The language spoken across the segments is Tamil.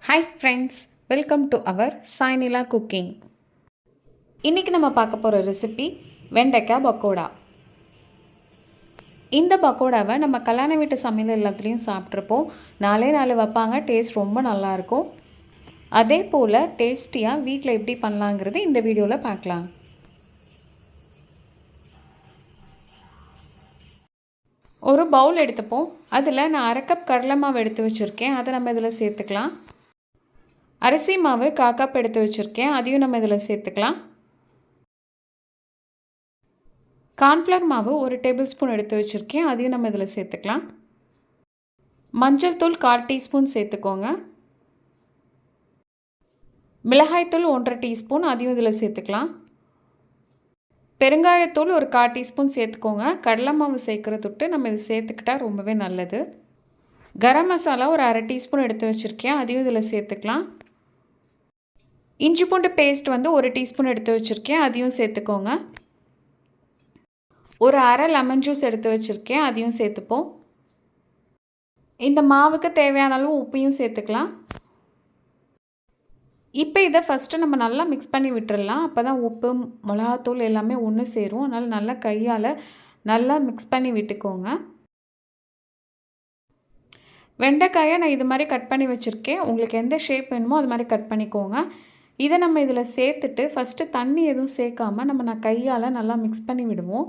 Hi friends, welcome to our சாய்னிலா குக்கிங். இன்றைக்கி நம்ம பார்க்க போகிற ரெசிபி வெண்டைக்காய் பக்கோடா. இந்த பக்கோடாவை நம்ம கல்யாண வீட்டு சமையல் எல்லாத்துலேயும் சாப்பிட்ருப்போம். 4 வைப்பாங்க, டேஸ்ட் ரொம்ப நல்லாயிருக்கும். அதே போல் டேஸ்டியாக வீட்டில் எப்படி பண்ணலாங்கிறது இந்த வீடியோவில் பார்க்கலாம். ஒரு பவுல் எடுத்துப்போம். அதில் நான் 1/2 கப் கடலை மாவு எடுத்து வச்சுருக்கேன், அதை நம்ம இதில் சேர்த்துக்கலாம். அரிசி மாவு 1/4 கப் எடுத்து வச்சுருக்கேன், அதையும் நம்ம இதில் சேர்த்துக்கலாம். கார்ன்ஃப்ளவர் மாவு 1 டேபிள் ஸ்பூன் எடுத்து வச்சுருக்கேன், அதையும் நம்ம இதில் சேர்த்துக்கலாம். மஞ்சள் தூள் 1/4 டீஸ்பூன் சேர்த்துக்கோங்க. மிளகாய்த்தூள் 1/2 டீஸ்பூன், அதையும் இதில் சேர்த்துக்கலாம். பெருங்காயத்தூள் ஒரு 1/4 டீஸ்பூன் சேர்த்துக்கோங்க. கடலை மாவு சேர்க்குற தொட்டு நம்ம இது சேர்த்துக்கிட்டால் ரொம்பவே நல்லது. கரம் மசாலா ஒரு 1/2 டீஸ்பூன் எடுத்து வச்சுருக்கேன், அதையும் இதில் சேர்த்துக்கலாம். இஞ்சி பூண்டு பேஸ்ட் வந்து 1 டீஸ்பூன் எடுத்து வச்சுருக்கேன், அதையும் சேர்த்துக்கோங்க. ஒரு 1/2 லெமன் ஜூஸ் எடுத்து வச்சுருக்கேன், அதையும் சேர்த்துப்போம். இந்த மாவுக்கு தேவையான அளவு உப்பையும் சேர்த்துக்கலாம். இப்போ இதை ஃபஸ்ட்டு நம்ம நல்லா மிக்ஸ் பண்ணி விட்டுறலாம். அப்போ தான் உப்பு மிளகாத்தூள் எல்லாமே ஒன்று சேரும். அதனால் நல்லா கையால் நல்லா மிக்ஸ் பண்ணி விட்டுக்கோங்க. வெண்டைக்காயை நான் இது மாதிரி கட் பண்ணி வச்சுருக்கேன். உங்களுக்கு எந்த ஷேப் வேணுமோ அது மாதிரி கட் பண்ணிக்கோங்க. இதை நம்ம இதில் சேர்த்துட்டு ஃபஸ்ட்டு தண்ணி எதுவும் சேர்க்காமல் நான் கையால் நல்லா மிக்ஸ் பண்ணி விடுவோம்.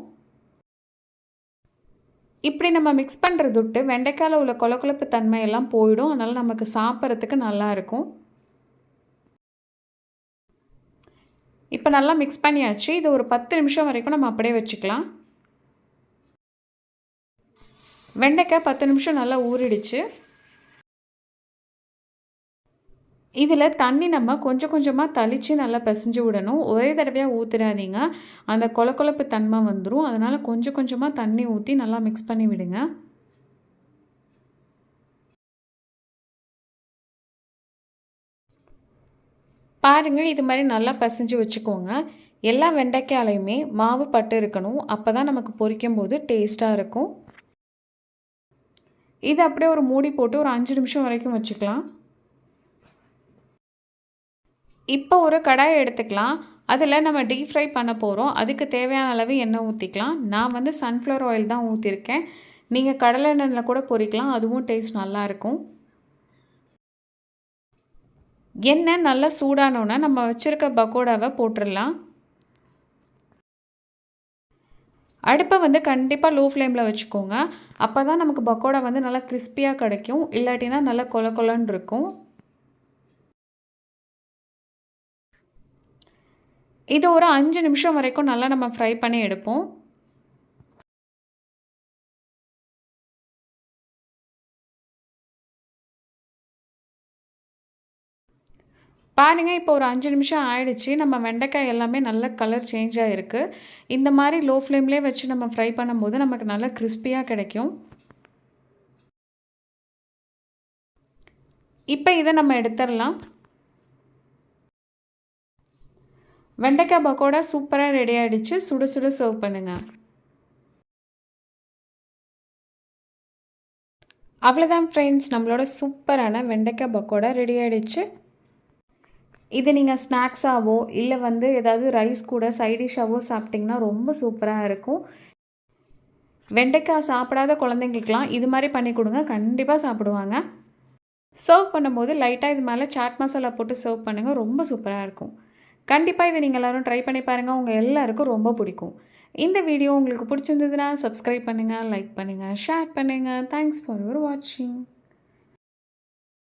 இப்படி நம்ம மிக்ஸ் பண்ணுறது விட்டு வெண்டைக்காயில் உள்ள கொலக்கொலப்பு தன்மையெல்லாம் போயிடும். அதனால் நமக்கு சாப்பிட்றதுக்கு நல்லாயிருக்கும். இப்போ நல்லா மிக்ஸ் பண்ணியாச்சு. இது ஒரு 10 நிமிஷம் வரைக்கும் நம்ம அப்படியே வச்சுக்கலாம். வெண்டைக்காய் 10 நிமிஷம் நல்லா ஊறிடுச்சு. இதில் தண்ணி நம்ம கொஞ்சம் கொஞ்சமாக தெளித்து நல்லா பிசைஞ்சு விடணும். ஒரே தடவையாக ஊற்றிடாதீங்க, அந்த கொலக்கொலப்பு தன்மை வந்துடும். அதனால் கொஞ்சம் கொஞ்சமாக தண்ணி ஊற்றி நல்லா மிக்ஸ் பண்ணி விடுங்க. பாருங்கள், இது மாதிரி நல்லா பிசைஞ்சு வச்சுக்கோங்க. எல்லா வெண்டைக்காயிலையுமே மாவு பட்டு இருக்கணும். அப்போ தான் நமக்கு பொரிக்கும் போது டேஸ்ட்டாக இருக்கும். இது அப்படியே ஒரு மூடி போட்டு ஒரு 5 நிமிஷம் வரைக்கும் வச்சுக்கலாம். இப்போ ஒரு கடாயை எடுத்துக்கலாம். அதில் நம்ம டீப் ஃப்ரை பண்ண போகிறோம். அதுக்கு தேவையான அளவு எண்ணெய் ஊற்றிக்கலாம். நான் வந்து சன்ஃப்ளவர் ஆயில் தான் ஊற்றிருக்கேன். நீங்கள் கடலை எண்ணெயில் கூட பொரிக்கலாம், அதுவும் டேஸ்ட் நல்லாயிருக்கும். எண்ணெய் நல்லா சூடானோன்னா நம்ம வச்சுருக்க பக்கோடாவை போட்டுடலாம். அடுப்பை வந்து கண்டிப்பாக லோ ஃப்ளேமில் வச்சுக்கோங்க. அப்போ தான் நமக்கு பக்கோடா வந்து நல்லா கிறிஸ்பியாக கிடைக்கும். இல்லாட்டினா நல்லா கொல கொலன்னு இருக்கும். இது ஒரு 5 நிமிஷம் வரைக்கும் நல்லா நம்ம ஃப்ரை பண்ணி எடுப்போம். பாருங்கள், இப்போ ஒரு 5 நிமிஷம் ஆயிடுச்சு. நம்ம வெண்டைக்காய் எல்லாமே நல்ல கலர் சேஞ்ச் ஆகிருக்கு. இந்த மாதிரி லோ ஃப்ளேம்லேயே வச்சு நம்ம ஃப்ரை பண்ணும்போது நமக்கு நல்லா கிறிஸ்பியாக கிடைக்கும். இப்போ இதை நம்ம எடுத்துடலாம். வெண்டைக்காய் பக்கோடா சூப்பராக ரெடி ஆகிடுச்சு. சுட சுட சர்வ் பண்ணுங்கள். அவ்வளோதான் ஃப்ரெண்ட்ஸ், நம்மளோட சூப்பரான வெண்டைக்காய் பக்கோடா ரெடி ஆகிடுச்சு. இது நீங்கள் ஸ்நாக்ஸாகவோ இல்லை வந்து ஏதாவது ரைஸ் கூட சைடிஷ்ஷாகவோ சாப்பிட்டிங்கன்னா ரொம்ப சூப்பராக இருக்கும். வெண்டைக்காய் சாப்பிடாத குழந்தைங்களுக்கெலாம் இது மாதிரி பண்ணி கொடுங்க, கண்டிப்பாக சாப்பிடுவாங்க. சர்வ் பண்ணும்போது லைட்டாக இது மேலே சாட் மசாலா போட்டு சர்வ் பண்ணுங்கள், ரொம்ப சூப்பராக இருக்கும். கண்டிப்பாக இதை நீங்கள் எல்லோரும் ட்ரை பண்ணி பாருங்கள், உங்கள் எல்லாருக்கும் ரொம்ப பிடிக்கும். இந்த வீடியோ உங்களுக்கு பிடிச்சிருந்ததுன்னா சப்ஸ்கிரைப் பண்ணுங்கள், லைக் பண்ணுங்கள், ஷேர் பண்ணுங்கள். தேங்க்ஸ் ஃபார் யுவர் வாட்சிங்.